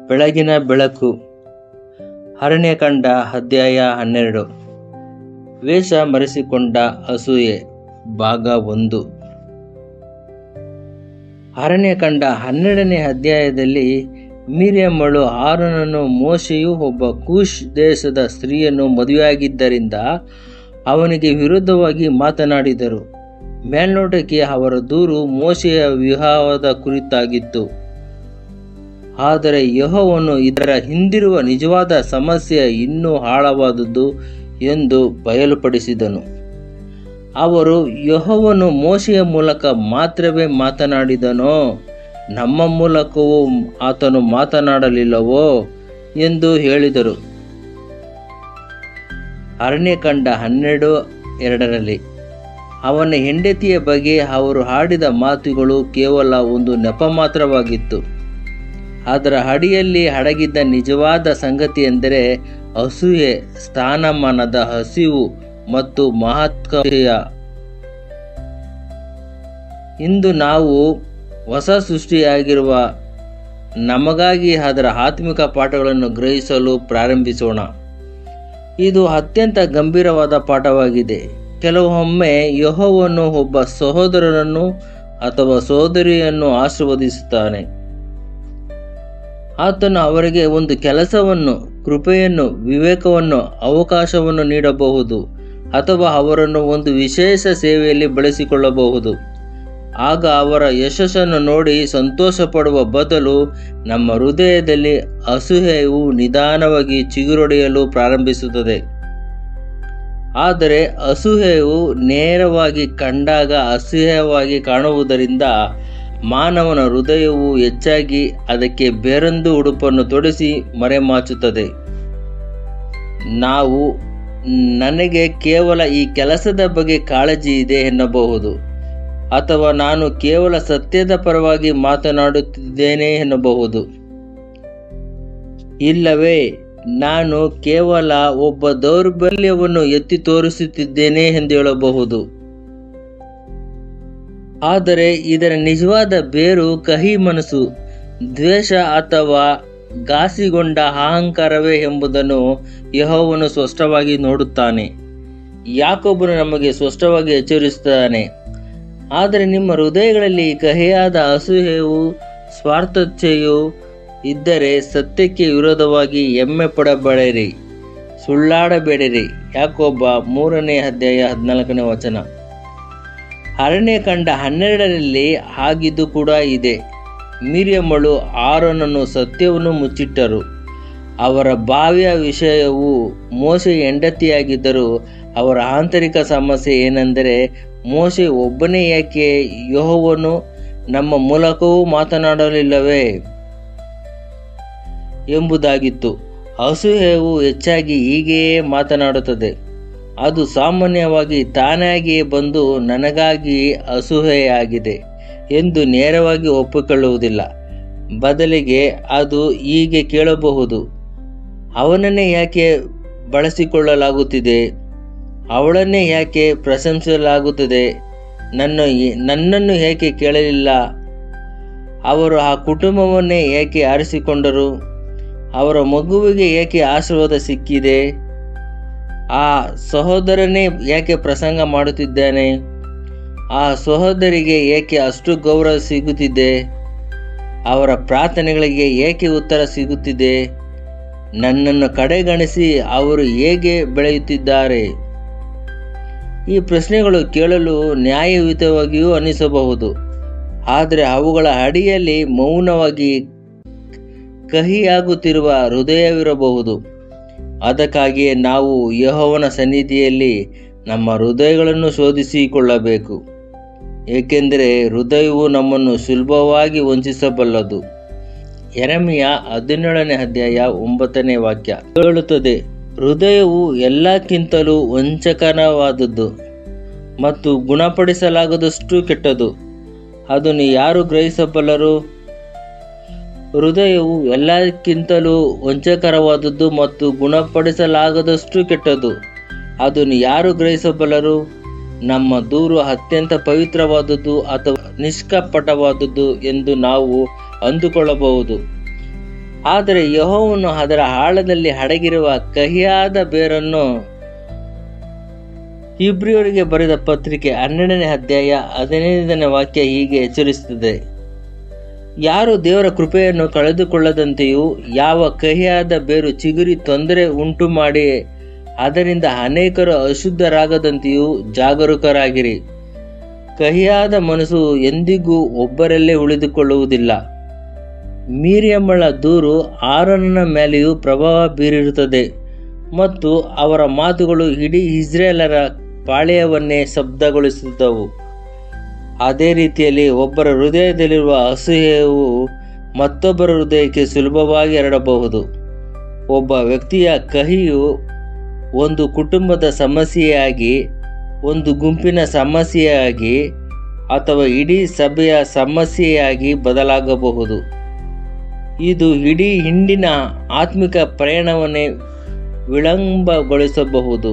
ಬೆಳಗಿನ ಬೆಳಕು. ಅರಣ್ಯಕಾಂಡ ಅಧ್ಯಾಯ 12. ವೇಷ ಮರೆಸಿಕೊಂಡ ಅಸೂಯೆ ಭಾಗ 1. ಅರಣ್ಯಕಾಂಡ 12ನೇ ಅಧ್ಯಾಯದಲ್ಲಿ ಮಿರ್ಯಾಮಳು ಆರೋನನು ಮೋಶೆಯು ಒಬ್ಬ ಕೂಶ್ ದೇಶದ ಸ್ತ್ರೀಯನ್ನು ಮದುವೆಯಾಗಿದ್ದರಿಂದ ಅವನಿಗೆ ವಿರುದ್ಧವಾಗಿ ಮಾತನಾಡಿದರು. ಮೇಲ್ನೋಟಕ್ಕೆ ಅವರ ದೂರು ಮೋಶೆಯ ವಿವಾಹದ ಕುರಿತಾಗಿತ್ತು. ಆದರೆ ಯೆಹೋವನು ಇದರ ಹಿಂದಿರುವ ನಿಜವಾದ ಸಮಸ್ಯೆ ಇನ್ನೂ ಆಳವಾದುದು ಎಂದು ಬಯಲುಪಡಿಸಿದನು. ಅವರು, ಯೆಹೋವನು ಮೋಶೆಯ ಮೂಲಕ ಮಾತ್ರವೇ ಮಾತನಾಡಿದನೋ, ನಮ್ಮ ಮೂಲಕವೂ ಆತನು ಮಾತನಾಡಲಿಲ್ಲವೋ ಎಂದು ಹೇಳಿದರು. ಅರಣ್ಯಕಾಂಡ 12:2 ಅವನ ಹೆಂಡತಿಯ ಬಗ್ಗೆ ಅವರು ಆಡಿದ ಮಾತುಗಳು ಕೇವಲ ಒಂದು ನೆಪ ಮಾತ್ರವಾಗಿತ್ತು. ಅದರ ಅಡಿಯಲ್ಲಿ ಅಡಗಿದ್ದ ನಿಜವಾದ ಸಂಗತಿಯೆಂದರೆ ಅಸೂಯೆ, ಸ್ಥಾನಮಾನದ ಹಸಿವು ಮತ್ತು ಮಹತ್ಕಾಂಕ್ಷೆಯ. ಇಂದು ನಾವು ಹೊಸ ಸೃಷ್ಟಿಯಾಗಿರುವ ನಮಗಾಗಿ ಅದರ ಆತ್ಮಿಕ ಪಾಠಗಳನ್ನು ಗ್ರಹಿಸಲು ಪ್ರಾರಂಭಿಸೋಣ. ಇದು ಅತ್ಯಂತ ಗಂಭೀರವಾದ ಪಾಠವಾಗಿದೆ. ಕೆಲವೊಮ್ಮೆ ಯೆಹೋವನು ಒಬ್ಬ ಸಹೋದರನನ್ನು ಅಥವಾ ಸಹೋದರಿಯನ್ನು ಆಶೀರ್ವದಿಸುತ್ತಾನೆ. ಆತನು ಅವರಿಗೆ ಒಂದು ಕೆಲಸವನ್ನು, ಕೃಪೆಯನ್ನು, ವಿವೇಕವನ್ನು, ಅವಕಾಶವನ್ನು ನೀಡಬಹುದು ಅಥವಾ ಅವರನ್ನು ಒಂದು ವಿಶೇಷ ಸೇವೆಯಲ್ಲಿ ಬಳಸಿಕೊಳ್ಳಬಹುದು. ಆಗ ಅವರ ಯಶಸ್ಸನ್ನು ನೋಡಿ ಸಂತೋಷ ಪಡುವ ಬದಲು ನಮ್ಮ ಹೃದಯದಲ್ಲಿ ಅಸೂಯೆಯು ನಿಧಾನವಾಗಿ ಚಿಗುರೊಡೆಯಲು ಪ್ರಾರಂಭಿಸುತ್ತದೆ. ಆದರೆ ಅಸೂಯೆಯು ನೇರವಾಗಿ ಕಂಡಾಗ ಅಸಹ್ಯವಾಗಿ ಕಾಣುವುದರಿಂದ ಮಾನವನ ಹೃದಯವು ಹೆಚ್ಚಾಗಿ ಅದಕ್ಕೆ ಬೇರೊಂದು ಉಡುಪನ್ನು ತೊಡಿಸಿ ಮರೆಮಾಚುತ್ತದೆ. ನಾವು ನನಗೆ ಕೇವಲ ಈ ಕೆಲಸದ ಬಗ್ಗೆ ಕಾಳಜಿ ಇದೆ ಎನ್ನಬಹುದು, ಅಥವಾ ನಾನು ಕೇವಲ ಸತ್ಯದ ಪರವಾಗಿ ಮಾತನಾಡುತ್ತಿದ್ದೇನೆ ಎನ್ನಬಹುದು. ಇಲ್ಲವೇ ನಾನು ಕೇವಲ ಒಬ್ಬ ದೌರ್ಬಲ್ಯವನ್ನು ಎತ್ತಿ ತೋರಿಸುತ್ತಿದ್ದೇನೆ ಎಂದು ಹೇಳಬಹುದು. ಆದರೆ ಇದರ ನಿಜವಾದ ಬೇರು ಕಹಿ ಮನಸ್ಸು, ದ್ವೇಷ ಅಥವಾ ಘಾಸಿಗೊಂಡ ಅಹಂಕಾರವೇ ಎಂಬುದನ್ನು ಯೆಹೋವನು ಸ್ಪಷ್ಟವಾಗಿ ನೋಡುತ್ತಾನೆ. ಯಾಕೋಬನು ನಮಗೆ ಸ್ಪಷ್ಟವಾಗಿ ಎಚ್ಚರಿಸುತ್ತಾನೆ. ಆದರೆ ನಿಮ್ಮ ಹೃದಯಗಳಲ್ಲಿ ಕಹಿಯಾದ ಅಸೂಯೆಯು, ಸ್ವಾರ್ಥಚ್ಛೆಯು ಇದ್ದರೆ ಸತ್ಯಕ್ಕೆ ವಿರೋಧವಾಗಿ ಹೆಮ್ಮೆ ಪಡಬೇಡಿರಿ, ಸುಳ್ಳಾಡಬೇಡಿರಿ. ಯಾಕೋಬ 3:14. ಅರಣ್ಯಕಾಂಡ 12ರಲ್ಲಿ ಆಗಿದ್ದು ಕೂಡ ಇದೆ. ಮಿರ್ಯಾಮಳು ಆರೋನನು ಸತ್ಯವನ್ನು ಮುಚ್ಚಿಟ್ಟರು. ಅವರ ಭಾವಿಯ ವಿಷಯವು ಮೋಶೆಯ ಹೆಂಡತಿಯಾಗಿದ್ದರೂ ಅವರ ಆಂತರಿಕ ಸಮಸ್ಯೆ ಏನೆಂದರೆ, ಮೋಶೆ ಒಬ್ಬನೇ ಯಾಕೆ ಯೆಹೋವನು ನಮ್ಮ ಮೂಲಕವೂ ಮಾತನಾಡಲಿಲ್ಲವೇ ಎಂಬುದಾಗಿತ್ತು. ಅಸೂಯೆಯು ಹೆಚ್ಚಾಗಿ ಹೀಗೆಯೇ ಮಾತನಾಡುತ್ತದೆ. ಅದು ಸಾಮಾನ್ಯವಾಗಿ ತಾನಾಗಿಯೇ ಬಂದು ನನಗಾಗಿ ಅಸೂಯೆಯಾಗಿದೆ ಎಂದು ನೇರವಾಗಿ ಒಪ್ಪಿಕೊಳ್ಳುವುದಿಲ್ಲ. ಬದಲಿಗೆ ಅದು ಹೀಗೆ ಕೇಳಬಹುದು: ಅವನನ್ನೇ ಯಾಕೆ ಬಳಸಿಕೊಳ್ಳಲಾಗುತ್ತಿದೆ, ಅವಳನ್ನೇ ಯಾಕೆ ಪ್ರಶಂಸಿಸಲಾಗುತ್ತದೆ, ನನ್ನನ್ನು ಏಕೆ ಕೇಳಲಿಲ್ಲ, ಅವರು ಆ ಕುಟುಂಬವನ್ನೇ ಏಕೆ ಆರಿಸಿಕೊಂಡರು, ಅವರ ಮಗುವಿಗೆ ಏಕೆ ಆಶೀರ್ವಾದ ಸಿಕ್ಕಿದೆ, ಆ ಸಹೋದರನೇ ಯಾಕೆ ಪ್ರಸಂಗ ಮಾಡುತ್ತಿದ್ದಾನೆ, ಆ ಸಹೋದರಿಗೆ ಏಕೆ ಅಷ್ಟು ಗೌರವ ಸಿಗುತ್ತಿದೆ, ಅವರ ಪ್ರಾರ್ಥನೆಗಳಿಗೆ ಏಕೆ ಉತ್ತರ ಸಿಗುತ್ತಿದೆ, ನನ್ನನ್ನು ಕಡೆಗಣಿಸಿ ಅವರು ಹೇಗೆ ಬೆಳೆಯುತ್ತಿದ್ದಾರೆ. ಈ ಪ್ರಶ್ನೆಗಳು ಕೇಳಲು ನ್ಯಾಯಯುತವಾಗಿಯೂ ಅನಿಸಬಹುದು, ಆದರೆ ಅವುಗಳ ಅಡಿಯಲ್ಲಿ ಮೌನವಾಗಿ ಕಹಿಯಾಗುತ್ತಿರುವ ಹೃದಯವಿರಬಹುದು. ಅದಕ್ಕಾಗಿಯೇ ನಾವು ಯೆಹೋವನ ಸನ್ನಿಧಿಯಲ್ಲಿ ನಮ್ಮ ಹೃದಯಗಳನ್ನು ಶೋಧಿಸಿಕೊಳ್ಳಬೇಕು, ಏಕೆಂದರೆ ಹೃದಯವು ನಮ್ಮನ್ನು ಸುಲಭವಾಗಿ ವಂಚಿಸಬಲ್ಲದು. ಯೆರೆಮೀಯ 17:9 ಹೇಳುತ್ತದೆ, ಹೃದಯವು ಎಲ್ಲಕ್ಕಿಂತಲೂ ವಂಚಕನವಾದದ್ದು ಮತ್ತು ಗುಣಪಡಿಸಲಾಗದಷ್ಟು ಕೆಟ್ಟದು, ಅದನ್ನು ಯಾರು ಗ್ರಹಿಸಬಲ್ಲರು? ಹೃದಯವು ಎಲ್ಲಕ್ಕಿಂತಲೂ ವಂಚಕರವಾದದ್ದು ಮತ್ತು ಗುಣಪಡಿಸಲಾಗದಷ್ಟು ಕೆಟ್ಟದು, ಅದನ್ನು ಯಾರು ಗ್ರಹಿಸಬಲ್ಲರು? ನಮ್ಮ ದೂರು ಅತ್ಯಂತ ಪವಿತ್ರವಾದದ್ದು ಅಥವಾ ನಿಷ್ಕಪಟವಾದದ್ದು ಎಂದು ನಾವು ಅಂದುಕೊಳ್ಳಬಹುದು. ಆದರೆ ಯೆಹೋವನು ಅದರ ಆಳದಲ್ಲಿ ಅಡಗಿರುವ ಕಹಿಯಾದ ಬೇರನ್ನು ಇಬ್ರಿಯರಿಗೆ ಬರೆದ ಪತ್ರಿಕೆ 12ನೇ ಅಧ್ಯಾಯ 15ನೇ ವಾಕ್ಯ ಹೀಗೆ ಎಚ್ಚರಿಸುತ್ತದೆ. ಯಾರು ದೇವರ ಕೃಪೆಯನ್ನು ಕಳೆದುಕೊಳ್ಳದಂತೆಯೂ ಯಾವ ಕಹಿಯಾದ ಬೇರು ಚಿಗುರಿ ತೊಂದರೆ ಉಂಟು ಮಾಡಿ ಅದರಿಂದ ಅನೇಕರು ಅಶುದ್ಧರಾಗದಂತೆಯೂ ಜಾಗರೂಕರಾಗಿರಿ. ಕಹಿಯಾದ ಮನಸ್ಸು ಎಂದಿಗೂ ಒಬ್ಬರಲ್ಲೇ ಉಳಿದುಕೊಳ್ಳುವುದಿಲ್ಲ. ಮಿರ್ಯಾಮಳ ದೂರು ಆರೋನನ ಮೇಲೆಯೂ ಪ್ರಭಾವ ಬೀರಿರುತ್ತದೆ ಮತ್ತು ಅವರ ಮಾತುಗಳು ಇಡೀ ಇಸ್ರಾಯೇಲರ ಪಾಳೆಯವನ್ನೇ ಶಬ್ದಗೊಳಿಸಿದವು. ಅದೇ ರೀತಿಯಲ್ಲಿ ಒಬ್ಬರ ಹೃದಯದಲ್ಲಿರುವ ಅಸೂಯೆಯು ಮತ್ತೊಬ್ಬರ ಹೃದಯಕ್ಕೆ ಸುಲಭವಾಗಿ ಹರಡಬಹುದು. ಒಬ್ಬ ವ್ಯಕ್ತಿಯ ಕಹಿಯು ಒಂದು ಕುಟುಂಬದ ಸಮಸ್ಯೆಯಾಗಿ, ಒಂದು ಗುಂಪಿನ ಸಮಸ್ಯೆಯಾಗಿ ಅಥವಾ ಇಡೀ ಸಭೆಯ ಸಮಸ್ಯೆಯಾಗಿ ಬದಲಾಗಬಹುದು. ಇದು ಇಡೀ ಹಿಂದಿನ ಆತ್ಮಿಕ ಪ್ರಯಾಣವನ್ನೇ ವಿಳಂಬಗೊಳಿಸಬಹುದು.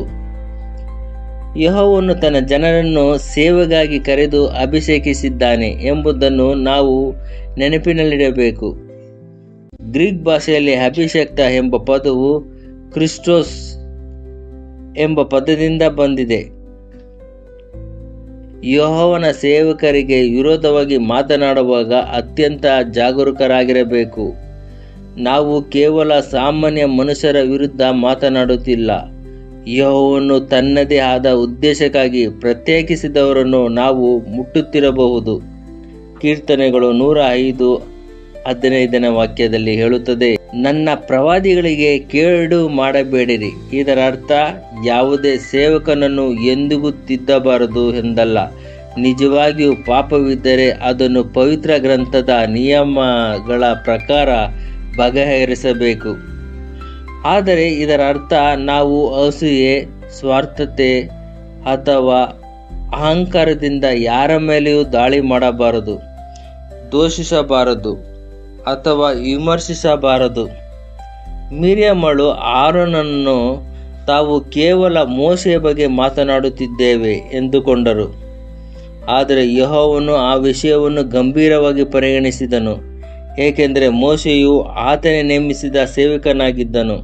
ಯೆಹೋವನು ತನ್ನ ಜನರನ್ನು ಸೇವೆಗಾಗಿ ಕರೆದು ಅಭಿಷೇಕಿಸಿದ್ದಾನೆ ಎಂಬುದನ್ನು ನಾವು ನೆನಪಿನಲ್ಲಿಡಬೇಕು. ಗ್ರೀಕ್ ಭಾಷೆಯಲ್ಲಿ ಅಭಿಷೇಕ್ತ ಎಂಬ ಪದವು ಕ್ರಿಸ್ಟೋಸ್ ಎಂಬ ಪದದಿಂದ ಬಂದಿದೆ. ಯೆಹೋವನ ಸೇವಕರಿಗೆ ವಿರೋಧವಾಗಿ ಮಾತನಾಡುವಾಗ ಅತ್ಯಂತ ಜಾಗರೂಕರಾಗಿರಬೇಕು. ನಾವು ಕೇವಲ ಸಾಮಾನ್ಯ ಮನುಷ್ಯರ ವಿರುದ್ಧ ಮಾತನಾಡುತ್ತಿಲ್ಲ. ಯೆಹೋವನು ತನ್ನದೇ ಆದ ಉದ್ದೇಶಕ್ಕಾಗಿ ಪ್ರತ್ಯೇಕಿಸಿದವರನ್ನು ನಾವು ಮುಟ್ಟುತ್ತಿರಬಹುದು. ಕೀರ್ತನೆಗಳು 105:15ನೇ ವಾಕ್ಯದಲ್ಲಿ ಹೇಳುತ್ತದೆ, ನನ್ನ ಪ್ರವಾದಿಗಳಿಗೆ ಕೇಡು ಮಾಡಬೇಡಿರಿ. ಇದರ ಅರ್ಥ ಯಾವುದೇ ಸೇವಕನನ್ನು ಎಂದಿಗೂ ತಿದ್ದಬಾರದು ಎಂದಲ್ಲ. ನಿಜವಾಗಿಯೂ ಪಾಪವಿದ್ದರೆ ಅದನ್ನು ಪವಿತ್ರ ಗ್ರಂಥದ ನಿಯಮಗಳ ಪ್ರಕಾರ ಬಗೆಹರಿಸಬೇಕು. ಆದರೆ ಇದರ ಅರ್ಥ ನಾವು ಅಸೂಯೆ, ಸ್ವಾರ್ಥತೆ ಅಥವಾ ಅಹಂಕಾರದಿಂದ ಯಾರ ಮೇಲೆಯೂ ದಾಳಿ ಮಾಡಬಾರದು, ದೂಷಿಸಬಾರದು ಅಥವಾ ವಿಮರ್ಶಿಸಬಾರದು. ಮಿರ್ಯಾಮಳು ಆರೋನನನ್ನು ತಾವು ಕೇವಲ ಮೋಶೆಯ ಬಗ್ಗೆ ಮಾತನಾಡುತ್ತಿದ್ದೇವೆ ಎಂದುಕೊಂಡರು. ಆದರೆ ಯೆಹೋವನು ಆ ವಿಷಯವನ್ನು ಗಂಭೀರವಾಗಿ ಪರಿಗಣಿಸಿದನು, ಏಕೆಂದರೆ ಮೋಶೆಯು ಆತನೇ ನೇಮಿಸಿದ ಸೇವಕನಾಗಿದ್ದನು.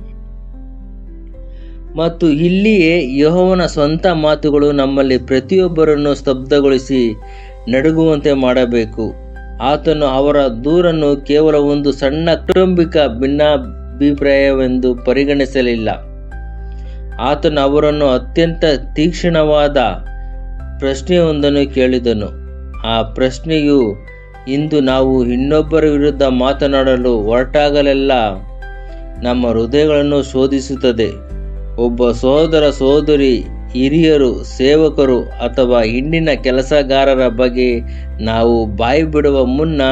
ಮತ್ತು ಇಲ್ಲಿಯೇ ಯೆಹೋವನ ಸ್ವಂತ ಮಾತುಗಳು ನಮ್ಮಲ್ಲಿ ಪ್ರತಿಯೊಬ್ಬರನ್ನು ಸ್ತಬ್ಧಗೊಳಿಸಿ ನಡುಗುವಂತೆ ಮಾಡಬೇಕು. ಆತನು ಅವರ ದೂರನ್ನು ಕೇವಲ ಒಂದು ಸಣ್ಣ ಕೌಟುಂಬಿಕ ಭಿನ್ನಾಭಿಪ್ರಾಯವೆಂದು ಪರಿಗಣಿಸಲಿಲ್ಲ. ಆತನು ಅವರನ್ನು ಅತ್ಯಂತ ತೀಕ್ಷ್ಣವಾದ ಪ್ರಶ್ನೆಯೊಂದನ್ನು ಕೇಳಿದನು. ಆ ಪ್ರಶ್ನೆಯು ಇಂದು ನಾವು ಇನ್ನೊಬ್ಬರ ವಿರುದ್ಧ ಮಾತನಾಡಲು ಹೊರಟಾಗಲೆಲ್ಲ ನಮ್ಮ ಹೃದಯಗಳನ್ನು ಶೋಧಿಸುತ್ತದೆ. ಒಬ್ಬ ಸಹೋದರ, ಸಹೋದರಿ, ಹಿರಿಯರು, ಸೇವಕರು ಅಥವಾ ಹಿಂದಿನ ಕೆಲಸಗಾರರ ಬಗ್ಗೆ ನಾವು ಬಾಯಿ ಬಿಡುವ ಮುನ್ನ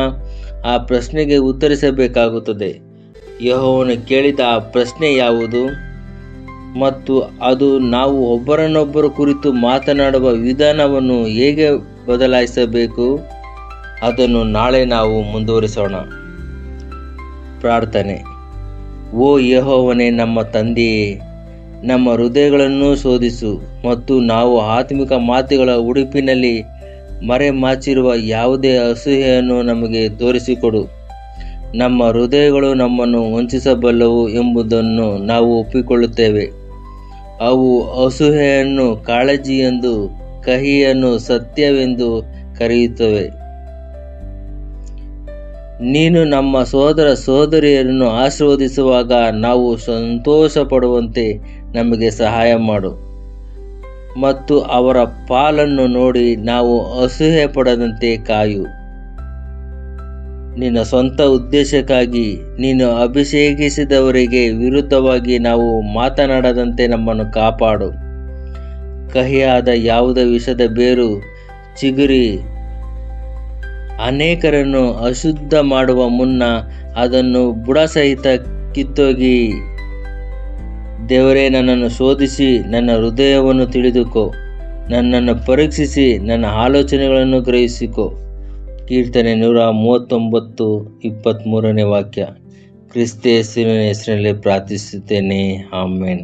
ಆ ಪ್ರಶ್ನೆಗೆ ಉತ್ತರಿಸಬೇಕಾಗುತ್ತದೆ. ಯೆಹೋವನು ಕೇಳಿದ ಆ ಪ್ರಶ್ನೆ ಯಾವುದು ಮತ್ತು ಅದು ನಾವು ಒಬ್ಬರನ್ನೊಬ್ಬರು ಕುರಿತು ಮಾತನಾಡುವ ವಿಧಾನವನ್ನು ಹೇಗೆ ಬದಲಾಯಿಸಬೇಕು? ಅದನ್ನು ನಾಳೆ ನಾವು ಮುಂದುವರಿಸೋಣ. ಪ್ರಾರ್ಥನೆ. ಓ ಯೆಹೋವನೇ, ನಮ್ಮ ತಂದೆಯೇ, ನಮ್ಮ ಹೃದಯಗಳನ್ನು ಶೋಧಿಸು ಮತ್ತು ನಾವು ಆತ್ಮಿಕ ಮಾತುಗಳ ಉಡುಪಿನಲ್ಲಿ ಮರೆಮಾಚಿರುವ ಯಾವುದೇ ಅಸೂಯೆಯನ್ನು ನಮಗೆ ತೋರಿಸಿಕೊಡು. ನಮ್ಮ ಹೃದಯಗಳು ನಮ್ಮನ್ನು ವಂಚಿಸಬಲ್ಲವು ಎಂಬುದನ್ನು ನಾವು ಒಪ್ಪಿಕೊಳ್ಳುತ್ತೇವೆ. ಅವು ಅಸೂಯೆಯನ್ನು ಕಾಳಜಿಯೆಂದು, ಕಹಿಯನ್ನು ಸತ್ಯವೆಂದು ಕರೆಯುತ್ತವೆ. ನೀನು ನಮ್ಮ ಸಹೋದರ ಸಹೋದರಿಯರನ್ನು ಆಶೀರ್ವದಿಸುವಾಗ ನಾವು ಸಂತೋಷ ಪಡುವಂತೆ ನಮಗೆ ಸಹಾಯ ಮಾಡು ಮತ್ತು ಅವರ ಪಾಲನ್ನು ನೋಡಿ ನಾವು ಅಸೂಯೆ ಪಡದಂತೆ ಕಾಯು. ನಿನ್ನ ಸ್ವಂತ ಉದ್ದೇಶಕ್ಕಾಗಿ ನೀನು ಅಭಿಷೇಕಿಸಿದವರಿಗೆ ವಿರುದ್ಧವಾಗಿ ನಾವು ಮಾತನಾಡದಂತೆ ನಮ್ಮನ್ನು ಕಾಪಾಡು. ಕಹಿಯಾದ ಯಾವುದೇ ವಿಷದ ಬೇರು ಚಿಗುರಿ ಅನೇಕರನ್ನು ಅಶುದ್ಧ ಮಾಡುವ ಮುನ್ನ ಅದನ್ನು ಬುಡಸಹಿತ ಕಿತ್ತೋಗಿ. ದೇವರೇ, ನನ್ನನ್ನು ಶೋಧಿಸಿ ನನ್ನ ಹೃದಯವನ್ನು ತಿಳಿದುಕೋ, ನನ್ನನ್ನು ಪರೀಕ್ಷಿಸಿ ನನ್ನ ಆಲೋಚನೆಗಳನ್ನು ಗ್ರಹಿಸಿಕೋ. ಕೀರ್ತನೆ 139:23ನೇ ವಾಕ್ಯ. ಕ್ರಿಸ್ತ ಯೇಸುವಿನ ಹೆಸರಿನಲ್ಲಿ ಪ್ರಾರ್ಥಿಸುತ್ತೇನೆ. ಆಮೆನ್.